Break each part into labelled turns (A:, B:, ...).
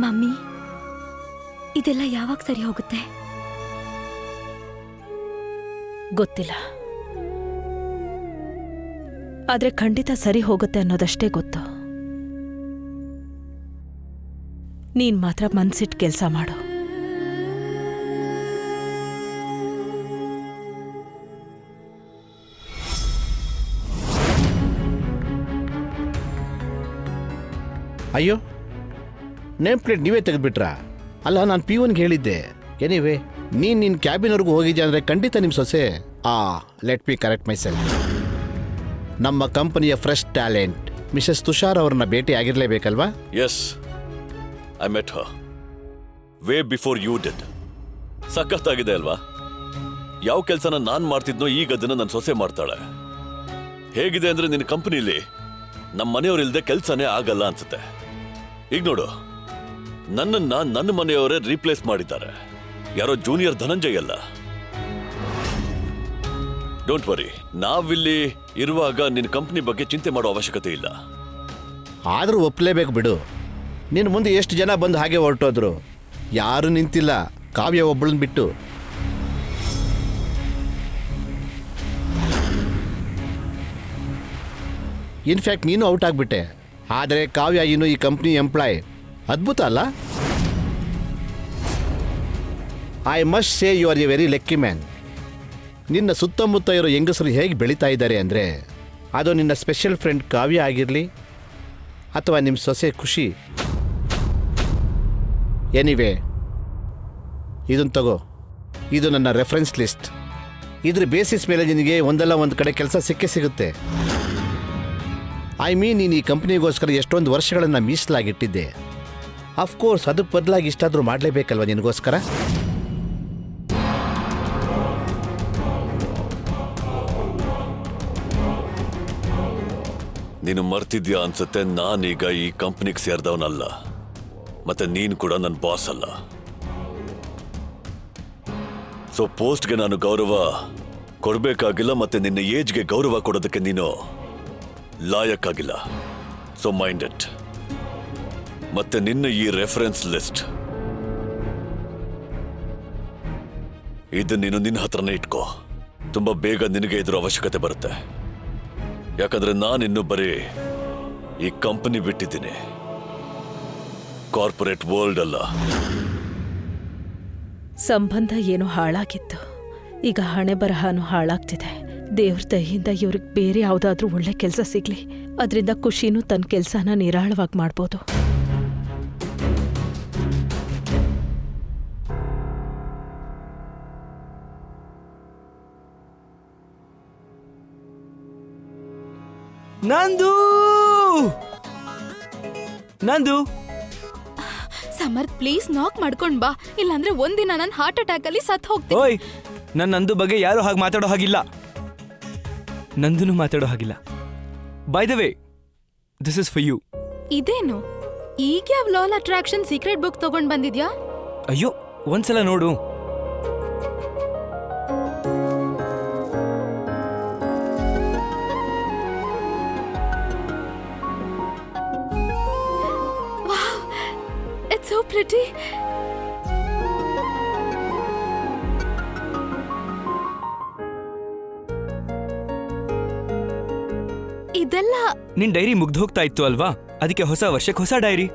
A: Mummy, ಇದೆಲ್ಲ ಯಾವಾಗ ಸರಿ ಹೋಗುತ್ತೆ?
B: ಗೊತ್ತಿಲ್ಲ, ಆದ್ರೆ ಖಂಡಿತ ಸರಿ ಹೋಗುತ್ತೆ ಅನ್ನೋದಷ್ಟೇ ಗೊತ್ತು. ನೀನ್ ಮಾತ್ರ ಮನ್ಸಿಟ್ಟು ಕೆಲಸ ಮಾಡು.
C: ಅಯ್ಯೋ, ನೇಮ್ ಪ್ಲೇಟ್ ನೀವೇ ತೆಗೆದ್ಬಿಟ್ರಾ? ಅಲ್ಲ, ನಾನು P1ಗೆ ಹೇಳಿದ್ದೆ. ಎನಿವೇ, ನೀನು ನಿನ್ನ ಕ್ಯಾಬಿನ್ವರೆಗೂ ಹೋಗಿದ್ಯಾ ಅಂದರೆ ಖಂಡಿತ ನಿಮ್ಮ ಸೊಸೆ ಲೆಟ್ ಮಿ ಕರೆಕ್ಟ್ ಮೈ ಸೆಲ್ಫ್, ನಮ್ಮ ಕಂಪನಿಯ ಫ್ರೆಶ್ ಟ್ಯಾಲೆಂಟ್ ಮಿಸಸ್ ತುಷಾರ್ ಅವ್ರನ್ನ ಭೇಟಿ ಆಗಿರಲೇಬೇಕಲ್ವಾ?
D: Yes, I met her way before you did. ಸಖತ್ತಾಗಿದೆ ಅಲ್ವಾ? ಯಾವ ಕೆಲಸನ ನಾನು ಮಾಡ್ತಿದ್ನೋ ಈಗ ಅದನ್ನ ನನ್ನ ಸೊಸೆ ಮಾಡ್ತಾಳೆ. ಹೇಗಿದೆ ಅಂದ್ರೆ ನಿನ್ನ ಕಂಪನಿಲಿ ನಮ್ಮ ಮನೆಯವರಿಲ್ಲದೆ ಕೆಲಸನೇ ಆಗಲ್ಲ ಅನ್ಸುತ್ತೆ. ಈಗ ನೋಡು, ನನ್ನ ಮನೆಯವರೇ ರೀಪ್ಲೇಸ್ ಮಾಡಿದ್ದಾರೆ. ಯಾರೋ ಜೂನಿಯರ್ ಧನಂಜಯ್ ಅಲ್ಲ. ಡೋಂಟ್ ವರಿ, ನಾವಿಲ್ಲಿ ಇರುವಾಗ ನಿನ್ನ ಕಂಪನಿ ಬಗ್ಗೆ ಚಿಂತೆ ಮಾಡೋ ಅವಶ್ಯಕತೆ ಇಲ್ಲ.
C: ಆದರೂ ಒಪ್ಪಲೇಬೇಕು ಬಿಡು. ನಿನ್ನ ಮುಂದೆ ಎಷ್ಟು ಜನ ಬಂದು ಹಾಗೆ ಹೊರಟೋದ್ರು, ಯಾರೂ ನಿಂತಿಲ್ಲ, ಕಾವ್ಯ ಒಬ್ಬಳನ್ನ ಬಿಟ್ಟು. ಇನ್ಫ್ಯಾಕ್ಟ್ ನೀನು ಔಟ್ ಆಗಿಬಿಟ್ಟೆ. ಆದರೆ ಕಾವ್ಯ ಇನ್ನೂ ಈ ಕಂಪ್ನಿ ಎಂಪ್ಲಾಯ್. ಅದ್ಭುತ ಅಲ್ಲ? I must say you are a very lucky man. ನಿನ್ನ ಸುತ್ತಮುತ್ತ ಇರೋ ಹೆಂಗಸರು ಹೇಗೆ ಬೆಳೀತಾ ಇದ್ದಾರೆ ಅಂದರೆ, ಅದು ನಿನ್ನ ಸ್ಪೆಷಲ್ ಫ್ರೆಂಡ್ ಕಾವ್ಯ ಆಗಿರಲಿ ಅಥವಾ ನಿಮ್ಮ ಸೊಸೆ ಖುಷಿ. ಎನಿವೇ, ಇದನ್ನು ತಗೋ, ಇದು ನನ್ನ ರೆಫರೆನ್ಸ್ ಲಿಸ್ಟ್. ಇದ್ರ ಬೇಸಿಸ್ ಮೇಲೆ ನಿನಗೆ ಒಂದಲ್ಲ ಒಂದು ಕಡೆ ಕೆಲಸ ಸಿಗುತ್ತೆ. ಐ ಮೀನ್, ನೀನು ಈ ಕಂಪ್ನಿಗೋಸ್ಕರ ಎಷ್ಟೊಂದು ವರ್ಷಗಳನ್ನು ಮೀಸಲಾಗಿಟ್ಟಿದ್ದೆ. ಅಫ್ಕೋರ್ಸ್ ಅದಕ್ಕೆ ಬದಲಾಗಿ ಇಷ್ಟಾದರೂ ಮಾಡಲೇಬೇಕಲ್ವ ನಿನಗೋಸ್ಕರ?
D: ನೀನು ಮರ್ತಿದ್ಯಾ ಅನ್ಸುತ್ತೆ, ನಾನೀಗ ಈ ಕಂಪ್ನಿಗೆ ಸೇರಿದವನಲ್ಲ, ಮತ್ತೆ ನೀನು ಕೂಡ ನನ್ನ ಬಾಸ್ ಅಲ್ಲ. ಸೊ ಪೋಸ್ಟ್ಗೆ ನಾನು ಗೌರವ ಕೊಡಬೇಕಾಗಿಲ್ಲ, ಮತ್ತೆ ನಿನ್ನ ಏಜ್ಗೆ ಗೌರವ ಕೊಡೋದಕ್ಕೆ ನೀನು ಲಾಯಕ್ಕಾಗಿಲ್ಲ. So mind it. ಮತ್ತೆ ನಿನ್ನ ಈ ರೆಫರೆನ್ಸ್ ಲಿಸ್ಟ್ ಇದು ನೀನು ನಿನ್ನ ಹತ್ರನೇ ಇಟ್ಕೋ. ತುಂಬಾ ಬೇಗ ನಿನಗೆ ಇದ್ರ ಅವಶ್ಯಕತೆ ಬರುತ್ತೆ. ಯಾಕಂದ್ರೆ ನಾನಿನ್ನು ಬರೀ ಈ ಕಂಪನಿ ಬಿಟ್ಟಿದ್ದೀನಿ, ಕಾರ್ಪೊರೇಟ್ ವರ್ಲ್ಡ್ ಅಲ್ಲ.
B: ಸಂಬಂಧ ಏನೋ ಹಾಳಾಗಿತ್ತು, ಈಗ ಹಣೆ ಬರಹನೂ ಹಾಳಾಗ್ತಿದೆ. ದೇವ್ರ ದಯೆಯಿಂದ ಇವ್ರಿಗೆ ಬೇರೆ ಯಾವುದಾದ್ರೂ ಒಳ್ಳೆ ಕೆಲಸ ಸಿಗ್ಲಿ, ಅದರಿಂದ ಖುಷಿನೂ ತನ್ನ ಕೆಲಸನ ನಿರಾಳವಾಗಿ ಮಾಡ್ಬೋದು.
E: ನಂದು ನಂದು
F: ಸಮರ್ಥ್, ಪ್ಲೀಸ್ ನಾಕ್ ಮಾಡ್ಕೊಂಡ್ ಬಾ, ಇಲ್ಲಾಂದ್ರೆ ಒಂದಿನ ನಾನು ಹಾರ್ಟ್ ಅಟ್ಯಾಕ್ ಅಲ್ಲಿ ಸತ್ ಹೋಗ್ತೀನಿ.
E: ಓಯ್, ನನ್ನ ನಂದು ಬಗ್ಗೆ ಯಾರು ಹಾಗೆ ಮಾತಾಡೋ ಹಾಗಿಲ್ಲ. ನಂದುನು ಮಾತಾಡೋ ಹಾಗಿಲ್ಲ. By the way, this is for you.
F: ಇದೇನು ಈಗ ಯಾವ ಲಾಲ್ ಅಟ್ರಾಕ್ಷನ್ ಸೀಕ್ರೆಟ್ ಬುಕ್ ತಗೊಂಡ್ ಬಂದಿದ್ಯಾ?
E: ಅಯ್ಯೋ, ಒಂದ್ಸಲ ನೋಡು.
F: It's so pretty. ಇದೆಲ್ಲ
E: ನಿನ್ ಡೈರಿ ಮುಗ್ದು ಹೋಗ್ತಾ ಇತ್ತು ಅಲ್ವಾ, ಅದಕ್ಕೆ ಹೊಸ ವರ್ಷಕ್ಕೆ ಹೊಸ ಡೈರಿ.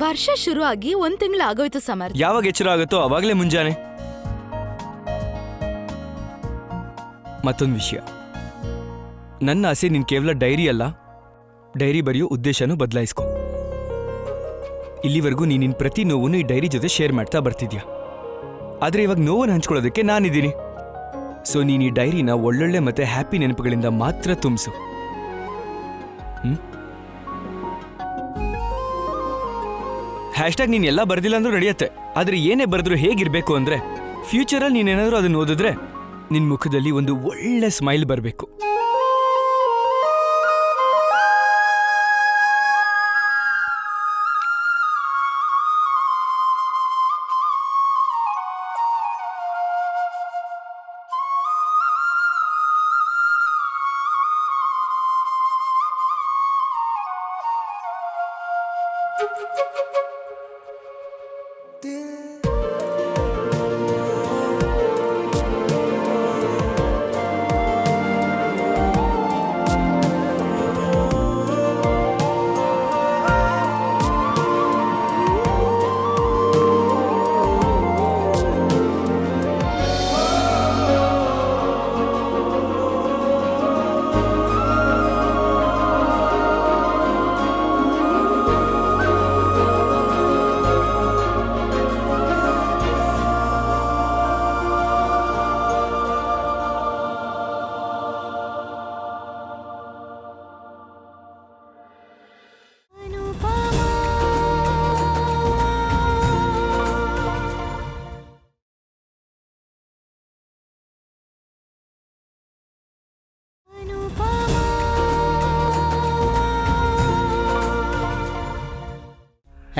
F: ವರ್ಷ ಶುರು ಆಗಿ 1 ತಿಂಗಳು ಆಗೋಯ್ತು ಸಮರ್ಥ್.
E: ಯಾವಾಗ ಎಚ್ಚರ ಆಗುತ್ತೋ ಅವಾಗಲೇ ಮುಂಜಾನೆ. ಮತ್ತೊಂದು ವಿಷಯ, ನನ್ನ ಆಸೆ ನೀನ್ ಕೇವಲ ಡೈರಿ ಅಲ್ಲ, ಡೈರಿ ಬರೆಯೋ ಉದ್ದೇಶನೂ ಬದಲಾಯಿಸ್ಕೊ. ಇಲ್ಲಿವರೆಗೂ ನೀನಿನ್ ಪ್ರತಿ ನೋವನ್ನು ಈ ಡೈರಿ ಜೊತೆ ಶೇರ್ ಮಾಡ್ತಾ ಬರ್ತಿದ್ಯಾ, ಆದ್ರೆ ಇವಾಗ ನೋವನ್ನು ಹಂಚ್ಕೊಳ್ಳೋದಕ್ಕೆ ನಾನಿದ್ದೀನಿ. ಸೊ ನೀನ್ ಈ ಡೈರಿನ ಒಳ್ಳೊಳ್ಳೆ ಮತ್ತೆ ಹ್ಯಾಪಿ ನೆನಪುಗಳಿಂದ ಮಾತ್ರ ತುಂಬಿಸು. ಹ್ಯಾಶ್ಟ್ಯಾಗ್ ನೀನ್ ಎಲ್ಲ ಬರ್ದಿಲ್ಲ ಅಂದ್ರೂ ನಡೆಯುತ್ತೆ, ಆದ್ರೆ ಏನೇ ಬರೆದ್ರು ಹೇಗಿರ್ಬೇಕು ಅಂದ್ರೆ, ಫ್ಯೂಚರಲ್ಲಿ ನೀನೇನಾದ್ರೂ ಅದನ್ನ ಓದಿದ್ರೆ ನಿನ್ ಮುಖದಲ್ಲಿ ಒಂದು ಒಳ್ಳೆ ಸ್ಮೈಲ್ ಬರಬೇಕು.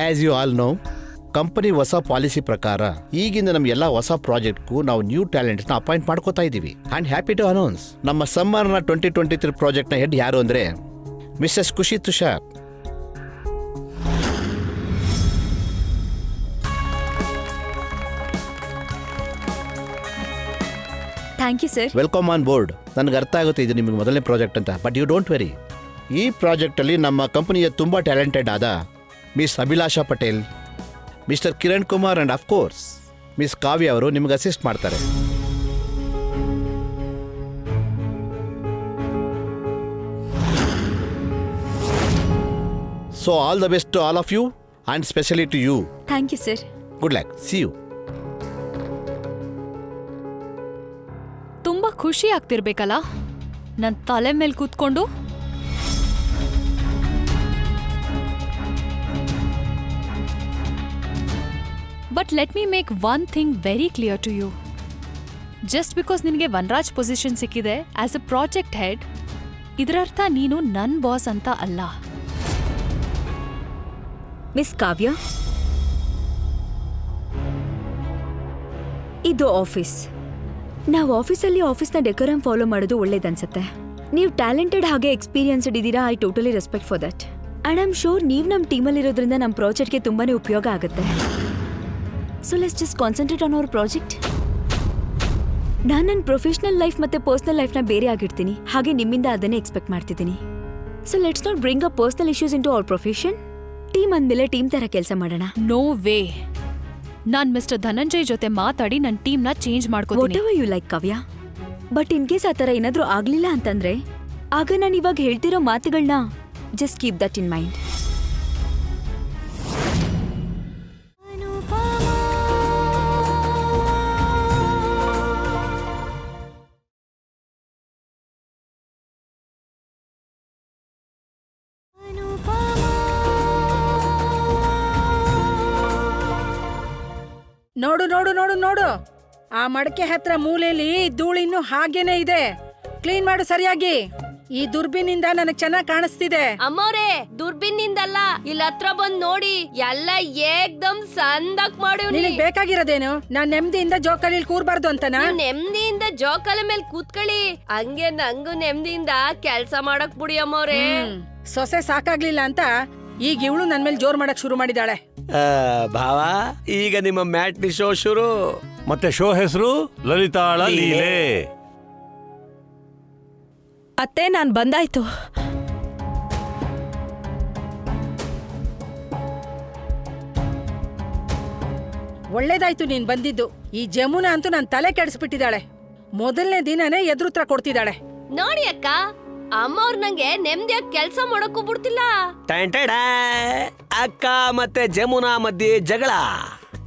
C: As you all know, company ಹೊಸ ಪಾಲಿಸಿ ಪ್ರಕಾರ ಈಗಿಂದ ನಮ್ಮ ಎಲ್ಲ ಹೊಸ ಪ್ರಾಜೆಕ್ಟ್ಗೂ ನಾವು ನ್ಯೂ ಟ್ಯಾಲೆಂಟ್ಸ್ನ ಅಪಾಯಿಂಟ್ ಮಾಡ್ಕೋತಾ ಇದ್ದೀವಿ. ಆ್ಯಂಡ್ ಹ್ಯಾಪಿ ಟು ಅನೌನ್ಸ್, ನಮ್ಮ ಸಮ್ಮರ್ನ 2023 ಪ್ರಾಜೆಕ್ಟ್ನ ಹೆಡ್ ಯಾರು ಅಂದರೆ Mrs Khushi Tushar.
A: Thank you sir.
C: Welcome on board. ನನಗೆ ಅರ್ಥ ಆಗುತ್ತೆ ಇದು ನಿಮಗೆ ಮೊದಲನೇ ಪ್ರಾಜೆಕ್ಟ್ ಅಂತ, ಬಟ್ ಯು ಡೋಂಟ್ ವೆರಿ. ಈ ಪ್ರಾಜೆಕ್ಟಲ್ಲಿ ನಮ್ಮ ಕಂಪನಿಯ ತುಂಬ ಟ್ಯಾಲೆಂಟೆಡ್ ಆದ Miss Abhilasha Patel, Mister Kiran Kumar and of course Miss Kavya ಅವರು ನಿಮಗೆ ಅಸಿಸ್ಟ್ ಮಾಡ್ತಾರೆ. So all the best to all of you and specially to you.
A: Thank you sir.
C: Good luck. See you.
G: ತುಂಬಾ ಖುಷಿ ಆಗ್ತಿರ್ಬೇಕಲ್ಲ ನನ್ ತಲೆ ಮೇಲೆ ಕೂತ್ಕೊಂಡು. But let me make one thing very clear to you. Just because ನಿನಗೆ Vanraj position ಸಿಕ್ಕಿದೆ as a project head, ಇದರರ್ಥ ನೀನು ನನ್ ಬಾಸ್ ಅಂತ ಅಲ್ಲ.
A: ಮಿಸ್ ಕಾವ್ಯ, ಇದು ಆಫೀಸ್. ನಾವು ಆಫೀಸಲ್ಲಿ ಆಫೀಸ್ನ ಡೆಕೋರಮ್ ಫಾಲೋ ಮಾಡೋದು ಒಳ್ಳೇದನ್ಸುತ್ತೆ. ನೀವು ಟ್ಯಾಲೆಂಟೆಡ್ ಹಾಗೆ ಎಕ್ಸ್ಪೀರಿಯನ್ಸ್ಡ್ ಇದ್ದೀರಾ. I totally respect for that. And I'm sure ನೀವು ನಮ್ಮ ಟೀಮಲ್ಲಿರೋದ್ರಿಂದ ನಮ್ಮ ಪ್ರಾಜೆಕ್ಟ್ಗೆ ತುಂಬಾ ಉಪಯೋಗ ಆಗುತ್ತೆ. So let's just concentrate on our project. ನಾನು ನನ್ನ ಪ್ರೊಫೆಷನಲ್ ಲೈಫ್ ಮತ್ತು ಪರ್ಸ್ನಲ್ ಲೈಫ್ನ ಬೇರೆ ಆಗಿರ್ತೀನಿ, ಹಾಗೆ ನಿಮ್ಮಿಂದ ಅದನ್ನೇ ಎಕ್ಸ್ಪೆಕ್ಟ್ ಮಾಡ್ತಿದ್ದೀನಿ. So let's not bring a personal issues into our profession. Team ಅಂದಮೇಲೆ ಟೀಮ್ ಥರ ಕೆಲಸ ಮಾಡೋಣ.
G: No way. ನಾನ್ ಮಿಸ್ಟರ್ ಧನಂಜಯ್ ಜೊತೆ ಮಾತಾಡಿ ನನ್ನ ಟೀಮ್ನ ಚೇಂಜ್ ಮಾಡ್ಕೋತೀನಿ.
A: What ever you like Kavya. But in case ಆ ಥರ ಏನಾದರೂ ಆಗಲಿಲ್ಲ ಅಂತಂದ್ರೆ ಆಗ ನಾನು ಇವಾಗ ಹೇಳ್ತಿರೋ ಮಾತುಗಳನ್ನ just keep that in mind.
H: ನೋಡು ನೋಡು ನೋಡು ನೋಡು, ಆ ಮಡಕೆ ಹತ್ರ ಮೂಲೆಯಲ್ಲಿ ಧೂಳಿನ್ನು ಹಾಗೇನೆ ಇದೆ. ಕ್ಲೀನ್ ಮಾಡು ಸರಿಯಾಗಿ. ಈ ದುರ್ಬಿನಿಂದ ನನಗ್ ಚೆನ್ನಾಗ್ ಕಾಣಿಸ್ತಿದೆ.
I: ಅಮ್ಮೋರೆ, ದುರ್ಬಿನ್ನಿಂದಲ್ಲ, ಇಲ್ಲಿ ಹತ್ರ ಬಂದ್ ನೋಡಿ, ಎಲ್ಲ ಏಕ್ದಮ್ ಸಂದಕ್ ಮಾಡಿ.
H: ನಿನಗ್ ಬೇಕಾಗಿರೋದೇನು? ನಾನ್ ನೆಮ್ಮದಿಯಿಂದ ಜೋಕಾಲಿ ಕೂರ್ಬಾರ್ದು ಅಂತನಾ?
I: ನೆಮ್ಮದಿಯಿಂದ ಜೋಕಾಲ ಮೇಲೆ ಕೂತ್ಕೊಳ್ಳಿ, ಹಂಗೆ ನಂಗು ನೆಮ್ಮದಿಯಿಂದ ಕೆಲ್ಸ ಮಾಡಕ್ ಬಿಡಿ ಅಮ್ಮೋರೆ.
H: ಸೊಸೆ ಸಾಕಾಗ್ಲಿಲ್ಲ ಅಂತ ಈಗ ಇವಳು ನನ್ ಮೇಲೆ ಜೋರ್ ಮಾಡಕ್ ಶುರು ಮಾಡಿದಾಳೆ.
J: ಭಾವ, ಈಗ ನಿಮ್ಮ ಮ್ಯಾಟ್ನಿ ಶೋ ಶುರು.
K: ಮತ್ತೆ ಶೋ ಹೆಸರು ಲಲಿತಾಳ ಲೀಲೆ.
B: ಅತ್ತೆ, ನಾನ್ ಬಂದಾಯ್ತು.
H: ಒಳ್ಳೇದಾಯ್ತು ನೀನ್ ಬಂದಿದ್ದು. ಈ ಜಮುನಾ ಅಂತೂ ನನ್ ತಲೆ ಕೆಡಿಸ್ಬಿಟ್ಟಿದ್ದಾಳೆ. ಮೊದಲನೇ ದಿನನೇ ಎದುರುತ್ರ ಕೊಡ್ತಿದ್ದಾಳೆ.
I: ನೋಡಿ ಅಕ್ಕ, ಅಮ್ಮವ್ರು ನಂಗೆ ನೆಮ್ಮದಿಯಾಗಿ ಕೆಲ್ಸ ಮಾಡಕ್ಕೂ ಬಿಡ್ತಿಲ್ಲ.
J: ಅಕ್ಕ ಮತ್ತೆ ಜಮುನಾ ಮಧ್ಯೆ ಜಗಳ.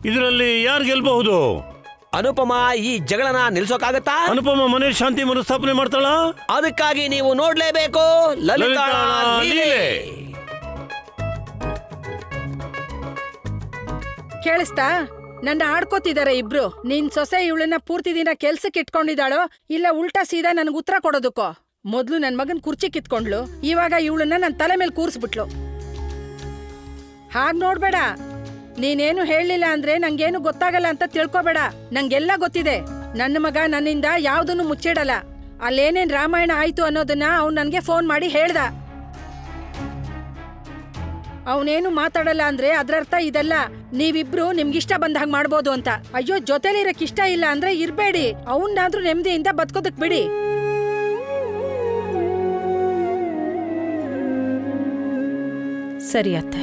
K: ಇದರಲ್ಲಿ ಯಾರು ಗೆಲ್ಬಹುದು?
J: ಅನುಪಮ ಈ ಜಗಳನ ನಿಲ್ಸೋಕಾಗತ್ತಾ?
K: ಅನುಪಮ ಮನೆ ಶಾಂತಿ ಮರುಸ್ಥಾಪನೆ ಮಾಡ್ತಾಳ.
J: ಅದಕ್ಕಾಗಿ ನೀವು ನೋಡ್ಲೇಬೇಕು ಲಲಿತಾಳ ಲೀಲೆ.
H: ಕೇಳಿಸ್ತಾ? ನನ್ನ ಆಡ್ಕೋತಿದಾರೆ ಇಬ್ರು. ನಿನ್ ಸೊಸೆ ಇವಳನ್ನ ಪೂರ್ತಿ ದಿನ ಕೆಲ್ಸಕ್ಕೆ ಇಟ್ಕೊಂಡಿದ್ದಾಳೋ ಇಲ್ಲ ಉಲ್ಟಾ ಸೀದಾ ನನ್ಗೆ ಉತ್ತರ ಕೊಡೋದಕ್ಕೋ? ಮೊದ್ಲು ನನ್ ಮಗನ್ ಕುರ್ಚಿ ಕಿತ್ಕೊಂಡ್ಲು, ಇವಾಗ ಇವಳನ್ನ ನನ್ ತಲೆ ಮೇಲೆ ಕೂರಿಸ್ಬಿಟ್ಲು. ಹಾಗ್ ನೋಡ್ಬೇಡ. ನೀನೇನು ಹೇಳಲಿಲ್ಲ ಅಂದ್ರೆ ನಂಗೇನು ಗೊತ್ತಾಗಲ್ಲ ಅಂತ ತಿಳ್ಕೊಬೇಡ. ನಂಗೆಲ್ಲ ಗೊತ್ತಿದೆ. ನನ್ನ ಮಗ ನನ್ನಿಂದ ಯಾವ್ದನ್ನು ಮುಚ್ಚಿಡಲ್ಲ. ಅಲ್ಲೇನೇನ್ ರಾಮಾಯಣ ಆಯ್ತು ಅನ್ನೋದನ್ನ ಅವ್ನು ನನ್ಗೆ ಫೋನ್ ಮಾಡಿ ಹೇಳ್ದ. ಅವನೇನು ಮಾತಾಡಲ್ಲ ಅಂದ್ರೆ ಅದ್ರರ್ಥ ಇದೆಲ್ಲ, ನೀವಿಬ್ರು ನಿಮ್ಗಿಷ್ಟ ಬಂದ ಹಾಗೆ ಮಾಡ್ಬೋದು ಅಂತ. ಅಯ್ಯೋ, ಜೊತೆಲಿರಕ್ ಇಷ್ಟ ಇಲ್ಲ ಅಂದ್ರೆ ಇರ್ಬೇಡಿ. ಅವನ್ನಾದ್ರೂ ನೆಮ್ಮದಿಯಿಂದ ಬದುಕೋದಕ್ ಬಿಡಿ.
B: ಸರಿ ಅತ್ತೆ.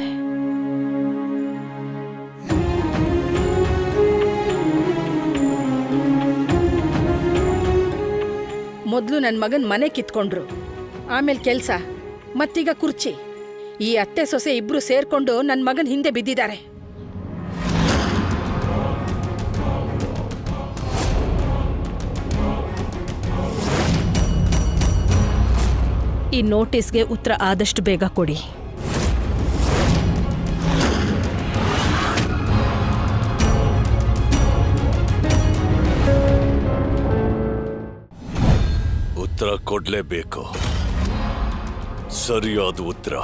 H: ಮೊದ್ಲು ನನ್ ಮಗನ್ ಮನೆ ಕಿತ್ಕೊಂಡ್ರು, ಆಮೇಲೆ ಕೆಲ್ಸ, ಮತ್ತೀಗ ಕುರ್ಚಿ. ಈ ಅತ್ತೆ ಸೊಸೆ ಇಬ್ರು ಸೇರ್ಕೊಂಡು ನನ್ ಮಗನ್ ಹಿಂದೆ ಬಿದ್ದಿದ್ದಾರೆ.
B: ಈ ನೋಟಿಸ್ಗೆ ಉತ್ತರ ಆದಷ್ಟು ಬೇಗ ಕೊಡಿ.
D: ಉತ್ತರ ಕೊಡ್ಲೇಬೇಕು. ಸರಿಯಾದ ಉತ್ತರ.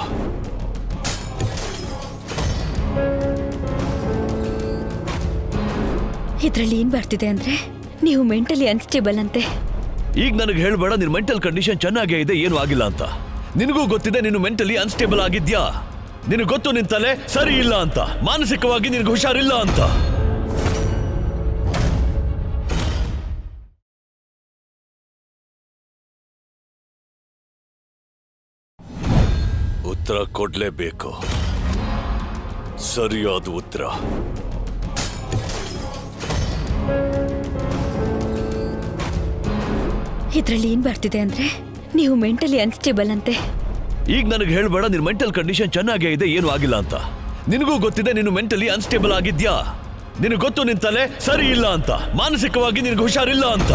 A: ಇದ್ರಲ್ಲಿ ಏನ್ ಬರ್ತಿದೆ ಅಂದ್ರೆ ನೀವು ಮೆಂಟಲಿ ಅನ್ಸ್ಟೇಬಲ್ ಅಂತೆ.
D: ಈಗ ನನಗೆ ಹೇಳ್ಬೇಡ ನಿನ್ ಮೆಂಟಲ್ ಕಂಡೀಷನ್ ಚೆನ್ನಾಗೇ ಇದೆ, ಏನು ಆಗಿಲ್ಲ ಅಂತ. ನಿನಗೂ ಗೊತ್ತಿದೆ ನೀನು ಮೆಂಟಲಿ ಅನ್ಸ್ಟೇಬಲ್ ಆಗಿದ್ಯಾ. ನಿನಗೆ ಗೊತ್ತು ನಿನ್ ತಲೆ ಸರಿ ಇಲ್ಲ ಅಂತ, ಮಾನಸಿಕವಾಗಿ ನಿನಗೆ ಹುಷಾರಿಲ್ಲ ಅಂತ. ಉತ್ತರ ಕೊಡ್ಲೇಬೇಕು, ಸರಿಯಾದ ಉತ್ತರ.
A: ಇದ್ರಲ್ಲಿ ಏನ್ ಬರ್ತಿದೆ ಅಂದ್ರೆ ನೀವು ಮೆಂಟಲಿ ಅನ್ಸ್ಟೇಬಲ್ ಅಂತೆ.
D: ಈಗ ನನಗೆ ಹೇಳ್ಬೇಡ ನಿನ್ ಮೆಂಟಲ್ ಕಂಡೀಷನ್ ಚೆನ್ನಾಗೇ ಇದೆ, ಏನು ಆಗಿಲ್ಲ ಅಂತ. ನಿನಗೂ ಗೊತ್ತಿದೆ ನೀನು ಮೆಂಟಲಿ ಅನ್ಸ್ಟೇಬಲ್ ಆಗಿದ್ಯಾ. ನಿನಗೆ ಗೊತ್ತು ನಿನ್ ತಲೆ ಸರಿ ಇಲ್ಲ ಅಂತ, ಮಾನಸಿಕವಾಗಿ ನಿನಗೆ ಹುಷಾರಿಲ್ಲ ಅಂತ.